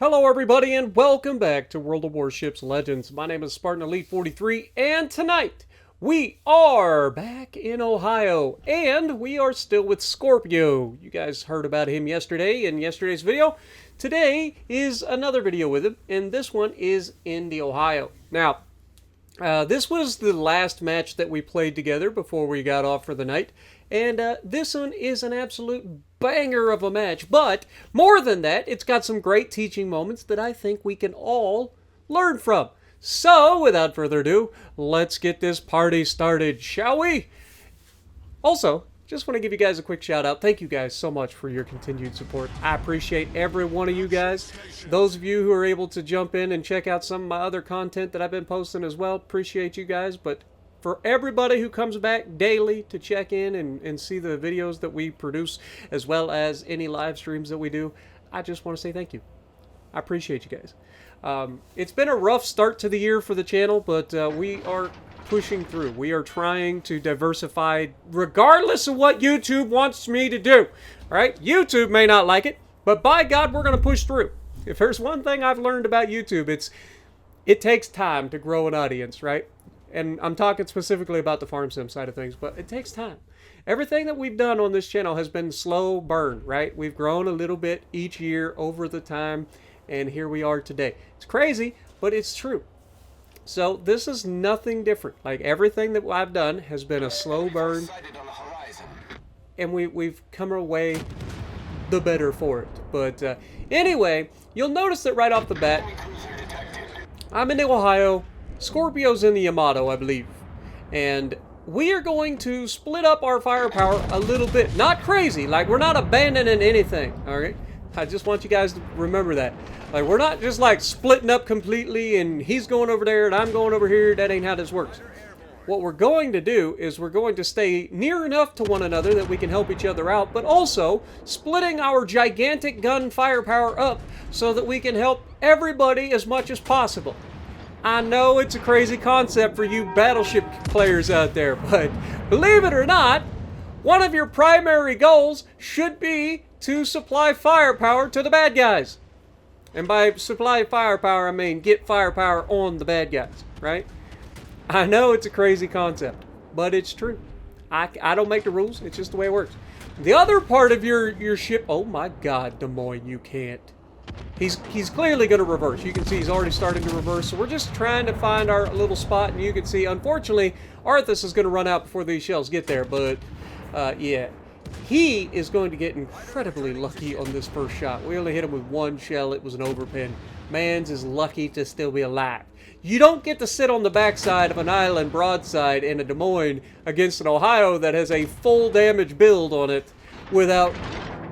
Hello everybody and welcome back to World of Warships Legends. My name is Spartan Elite 43 and tonight we are back in Ohio and we are still with Scorpio. You guys heard about him yesterday in yesterday's video. Today is another video with him and this one is in the Ohio. Now, this was the last match that we played together before we got off for the night. And this one is an absolute banger of a match. But more than that, it's got some great teaching moments that I think we can all learn from. So, without further ado, let's get this party started, shall we? Also, just want to give you guys a quick shout out. Thank you guys so much for your continued support. I appreciate every one of you guys. Those of you who are able to jump in and check out some of my other content that I've been posting as well, appreciate you guys. But for everybody who comes back daily to check in and see the videos that we produce, as well as any live streams that we do, I just want to say thank you. I appreciate you guys. It's been a rough start to the year for the channel, but we are pushing through. We are trying to diversify regardless of what YouTube wants me to do. All right? YouTube may not like it, but by God, we're going to push through. If there's one thing I've learned about YouTube, it takes time to grow an audience, right? And I'm talking specifically about the farm sim side of things, but it takes time. Everything that we've done on this channel has been slow burn, right? We've grown a little bit each year over the time, and here we are today. It's crazy, but it's true. So this is nothing different. Like everything that I've done has been a slow burn, and we've come away the better for it. But anyway, you'll notice that right off the bat, I'm in the Ohio. Scorpio's in the Yamato, I believe. And we are going to split up our firepower a little bit. Not crazy, like we're not abandoning anything, alright? I just want you guys to remember that. Like we're not just like splitting up completely and he's going over there and I'm going over here. That ain't how this works. What we're going to do is we're going to stay near enough to one another that we can help each other out, but also splitting our gigantic gun firepower up so that we can help everybody as much as possible. I know it's a crazy concept for you battleship players out there, but believe it or not, one of your primary goals should be to supply firepower to the bad guys. And by supply firepower, I mean get firepower on the bad guys, right? I know it's a crazy concept, but it's true. I don't make the rules, it's just the way it works. The other part of your ship, oh my God, Des Moines, you can't. He's clearly going to reverse. You can see he's already starting to reverse. So we're just trying to find our little spot. And you can see, unfortunately, Arthas is going to run out before these shells get there. But, yeah. He is going to get incredibly lucky on this first shot. We only hit him with one shell. It was an overpin. Mans is lucky to still be alive. You don't get to sit on the backside of an island broadside in a Des Moines against an Ohio that has a full damage build on it without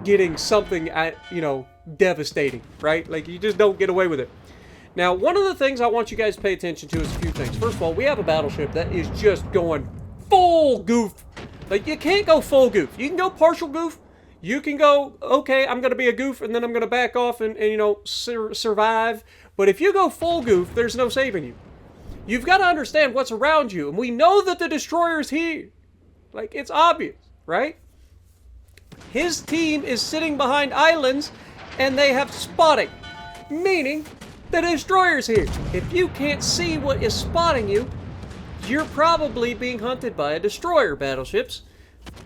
getting something at, you know, devastating, right? Like you just don't get away with it. Now, one of the things I want you guys to pay attention to is a few things. First of all, we have a battleship that is just going full goof. Like you can't go full goof. You can go partial goof. You can go, okay, I'm going to be a goof and then I'm going to back off and you know, survive. But if you go full goof, there's no saving you. You've got to understand what's around you. And we know that the destroyer's here. Like it's obvious, right? His team is sitting behind islands and they have spotting, meaning the destroyer's here. If you can't see what is spotting you, you're probably being hunted by a destroyer, battleships.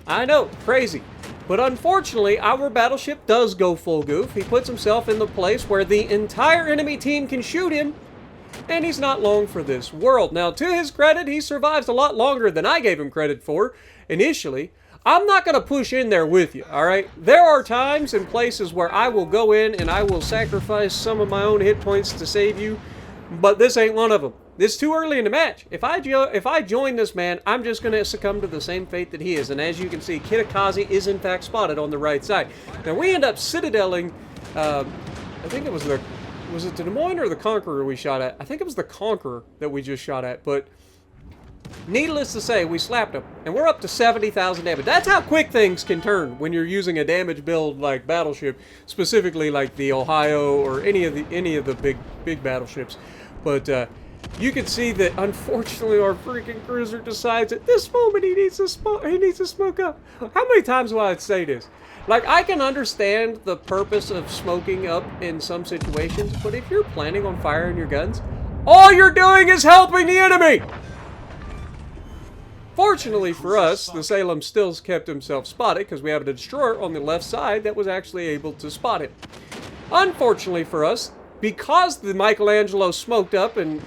I know, crazy. But unfortunately, our battleship does go full goof. He puts himself in the place where the entire enemy team can shoot him, and he's not long for this world. Now, to his credit, he survives a lot longer than I gave him credit for initially. I'm not going to push in there with you, all right? There are times and places where I will go in and I will sacrifice some of my own hit points to save you, but this ain't one of them. It's too early in the match. If I join this man, I'm just going to succumb to the same fate that he is. And as you can see, Kitakaze is in fact spotted on the right side. Now we end up citadeling, I think it was it the Des Moines or the Conqueror we shot at? I think it was the Conqueror that we just shot at, but needless to say, we slapped him, and we're up to 70,000 damage. That's how quick things can turn when you're using a damage build like battleship, specifically like the Ohio or any of the big battleships. But you can see that unfortunately our freaking cruiser decides at this moment he needs to smoke up. How many times will I say this? Like, I can understand the purpose of smoking up in some situations, but if you're planning on firing your guns, all you're doing is helping the enemy! Fortunately for us, the Salem still kept himself spotted because we have a destroyer on the left side that was actually able to spot it. Unfortunately for us, because the Michelangelo smoked up and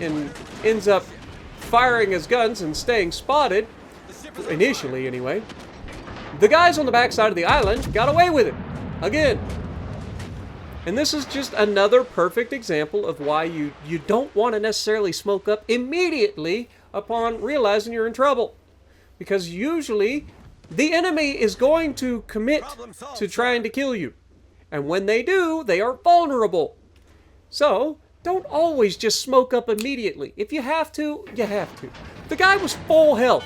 ends up firing his guns and staying spotted, initially anyway, the guys on the backside of the island got away with it. Again. And this is just another perfect example of why you don't want to necessarily smoke up immediately upon realizing you're in trouble. Because usually, the enemy is going to commit to trying to kill you. And when they do, they are vulnerable. So, don't always just smoke up immediately. If you have to, you have to. The guy was full health.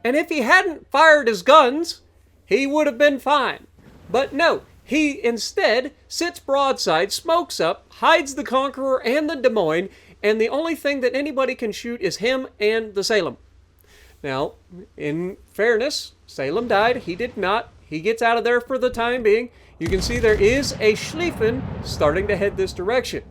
And if he hadn't fired his guns, he would have been fine. But no, he instead sits broadside, smokes up, hides the Conqueror and the Des Moines, and the only thing that anybody can shoot is him and the Salem. Now, in fairness, Salem died. He did not. He gets out of there for the time being. You can see there is a Schlieffen starting to head this direction.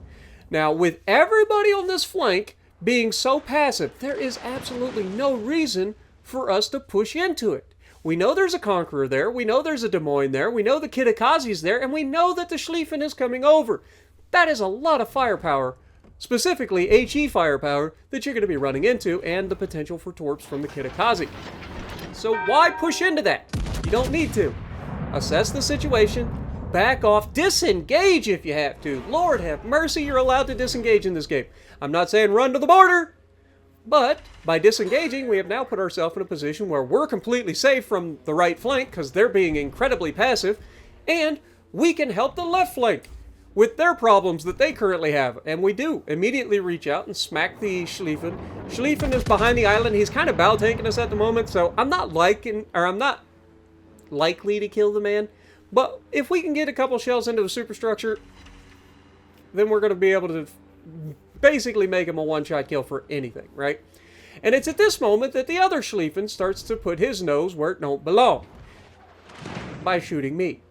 Now, with everybody on this flank being so passive, there is absolutely no reason for us to push into it. We know there's a Conqueror there. We know there's a Des Moines there. We know the Kitakazi's there. And we know that the Schlieffen is coming over. That is a lot of firepower. Specifically, HE firepower that you're going to be running into, and the potential for torps from the Kitakazi. So why push into that? You don't need to. Assess the situation, back off, disengage if you have to. Lord have mercy, you're allowed to disengage in this game. I'm not saying run to the border, but by disengaging, we have now put ourselves in a position where we're completely safe from the right flank because they're being incredibly passive, and we can help the left flank with their problems that they currently have. And we do immediately reach out and smack the Schlieffen. Schlieffen is behind the island. He's kind of bow tanking us at the moment, so I'm not likely to kill the man. But if we can get a couple shells into the superstructure, then we're going to be able to basically make him a one-shot kill for anything, right? And it's at this moment that the other Schlieffen starts to put his nose where it don't belong by shooting me.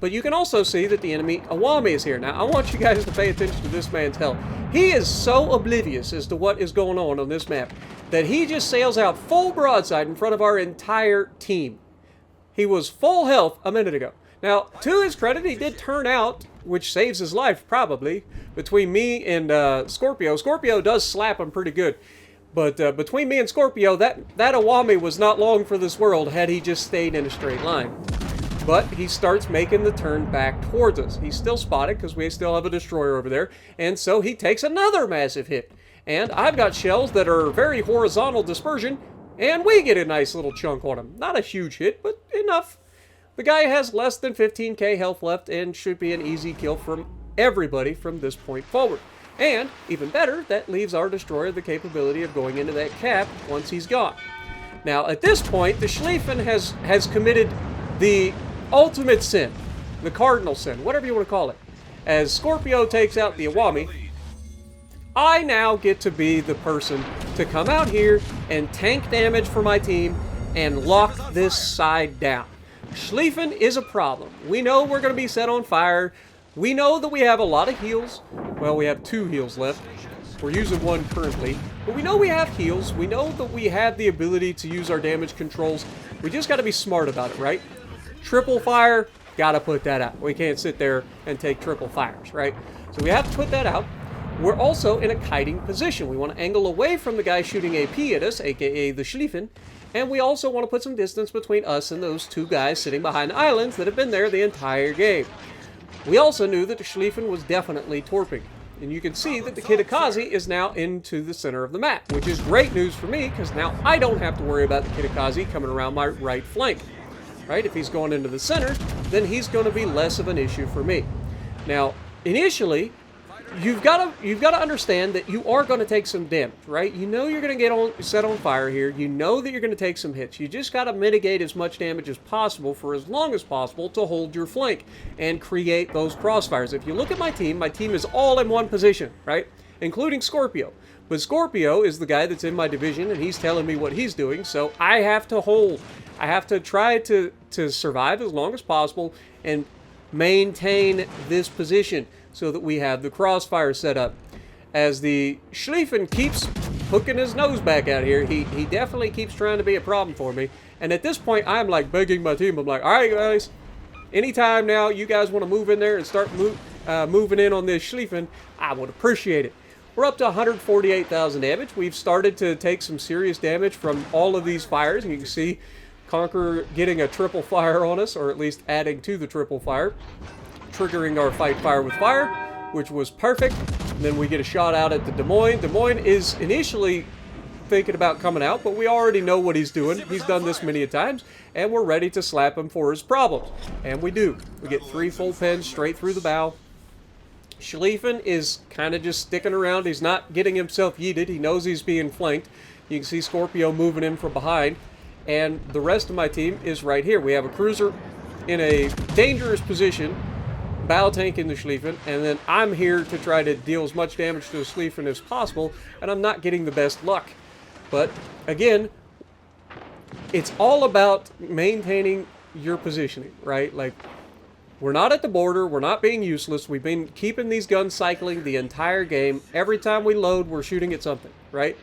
But you can also see that the enemy Awami is here. Now, I want you guys to pay attention to this man's health. He is so oblivious as to what is going on this map that he just sails out full broadside in front of our entire team. He was full health a minute ago. Now, to his credit, he did turn out, which saves his life probably, between me and Scorpio. Scorpio does slap him pretty good. But between me and Scorpio, that Awami was not long for this world had he just stayed in a straight line. But he starts making the turn back towards us. He's still spotted because we still have a destroyer over there. And so he takes another massive hit. And I've got shells that are very horizontal dispersion. And we get a nice little chunk on him. Not a huge hit, but enough. The guy has less than 15k health left and should be an easy kill from everybody from this point forward. And, even better, that leaves our destroyer the capability of going into that cap once he's gone. Now, at this point, the Schlieffen has committed the ultimate sin, the cardinal sin, whatever you want to call it. As Scorpio takes out the Awami, I now get to be the person to come out here and tank damage for my team and lock this side down. Schlieffen is a problem. We know we're going to be set on fire. We know that we have a lot of heals. Well, we have 2 heals left. We're using 1 currently. But we know we have heals. We know that we have the ability to use our damage controls. We just got to be smart about it, right? Triple fire, gotta put that out. We can't sit there and take triple fires, right? So we have to put that out. We're also in a kiting position. We want to angle away from the guy shooting AP at us, aka the Schlieffen, and we also want to put some distance between us and those 2 guys sitting behind the islands that have been there the entire game. We also knew that the Schlieffen was definitely torping, and you can see that the Kitakazi is now into the center of the map, which is great news for me, because now I don't have to worry about the Kitakazi coming around my right flank. Right? If he's going into the center, then he's going to be less of an issue for me. Now, initially, you've got to understand that you are going to take some damage, right? You know you're going to get set on fire here. You know that you're going to take some hits. You just got to mitigate as much damage as possible for as long as possible to hold your flank and create those crossfires. If you look at my team is all in one position, right? Including Scorpio. But Scorpio is the guy that's in my division, and he's telling me what he's doing, so I have to hold. I have to try to survive as long as possible and maintain this position so that we have the crossfire set up. As the Schlieffen keeps hooking his nose back out here, he definitely keeps trying to be a problem for me. And at this point, I'm like begging my team. I'm like, all right, guys, anytime now you guys want to move in there and start moving in on this Schlieffen, I would appreciate it. We're up to 148,000 damage. We've started to take some serious damage from all of these fires. And you can see Conqueror getting a triple fire on us, or at least adding to the triple fire, triggering our fight fire with fire, which was perfect. And then we get a shot out at the Des Moines. Des Moines is initially thinking about coming out, but we already know what he's doing. He's done this many a times, and we're ready to slap him for his problems. And we do. We get 3 full pins straight through the bow. Schlieffen is kind of just sticking around. He's not getting himself yeeted. He knows he's being flanked. You can see Scorpio moving in from behind. And the rest of my team is right here. We have a cruiser in a dangerous position, bow tanking the Schlieffen, and then I'm here to try to deal as much damage to the Schlieffen as possible, and I'm not getting the best luck. But again, it's all about maintaining your positioning, right? Like, we're not at the border. We're not being useless. We've been keeping these guns cycling the entire game. Every time we load, we're shooting at something, right?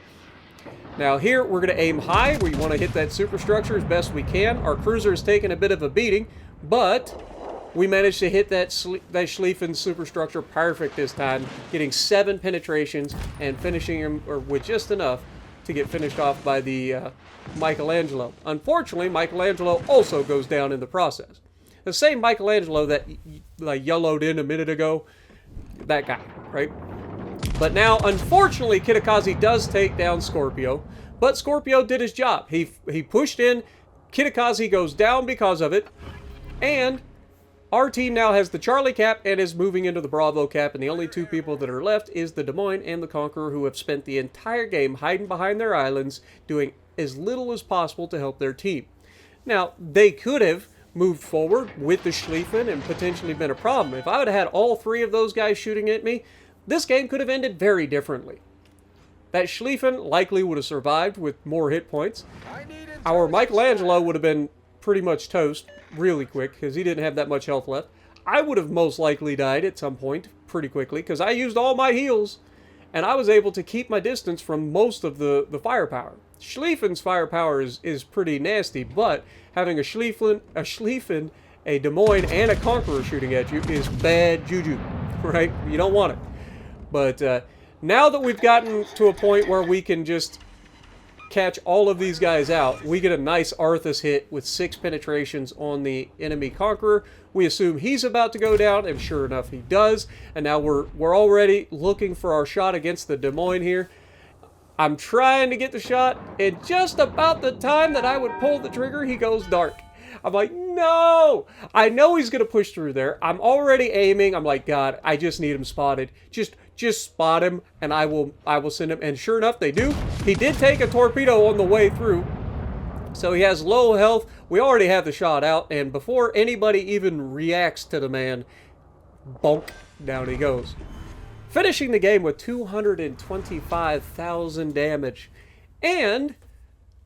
Now here, we're going to aim high. We want to hit that superstructure as best we can. Our cruiser is taking a bit of a beating, but we managed to hit that Schlieffen superstructure perfect this time, getting 7 penetrations and finishing him with just enough to get finished off by the Michelangelo. Unfortunately, Michelangelo also goes down in the process. The same Michelangelo that I yellowed in a minute ago, that guy, right? But now, unfortunately, Kitakaze does take down Scorpio, but Scorpio did his job. He pushed in, Kitakaze goes down because of it, and our team now has the Charlie cap and is moving into the Bravo cap, and the only 2 people that are left is the Des Moines and the Conqueror, who have spent the entire game hiding behind their islands, doing as little as possible to help their team. Now, they could have moved forward with the Schlieffen and potentially been a problem. If I would have had all 3 of those guys shooting at me, this game could have ended very differently. That Schlieffen likely would have survived with more hit points. Our Michelangelo would have been pretty much toast really quick because he didn't have that much health left. I would have most likely died at some point pretty quickly because I used all my heals and I was able to keep my distance from most of the firepower. Schlieffen's firepower is pretty nasty, but having a Schlieffen, a Des Moines, and a Conqueror shooting at you is bad juju, right? You don't want it. But now that we've gotten to a point where we can just catch all of these guys out, we get a nice Arthas hit with 6 penetrations on the enemy Conqueror. We assume he's about to go down, and sure enough, he does. And now we're already looking for our shot against the Des Moines here. I'm trying to get the shot, and just about the time that I would pull the trigger, he goes dark. I'm like, no! I know he's going to push through there. I'm already aiming. I'm like, God, I just need him spotted. Just spot him, and I will send him. And sure enough, they do. He did take a torpedo on the way through, so he has low health. We already have the shot out, and before anybody even reacts to the man, bonk, down he goes. Finishing the game with 225,000 damage. And,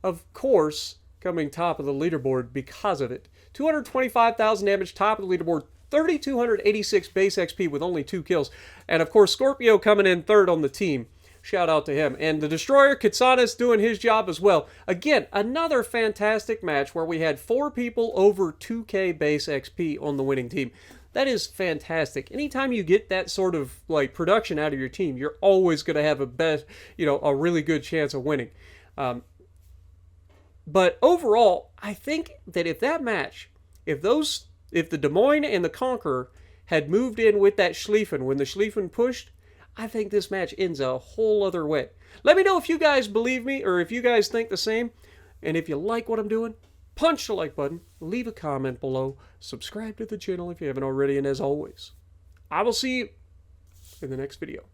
of course, coming top of the leaderboard because of it. 225,000 damage, top of the leaderboard. 3,286 base XP with only 2 kills. And, of course, Scorpio coming in third on the team. Shout out to him. And the Destroyer, Kitsanis, doing his job as well. Again, another fantastic match where we had 4 people over 2k base XP on the winning team. That is fantastic. Anytime you get that sort of like production out of your team, you're always going to have a really good chance of winning. But overall, I think that if that match, if the Des Moines and the Conqueror had moved in with that Schlieffen when the Schlieffen pushed, I think this match ends a whole other way. Let me know if you guys believe me or if you guys think the same. And if you like what I'm doing, punch the like button, leave a comment below, subscribe to the channel if you haven't already, and as always, I will see you in the next video.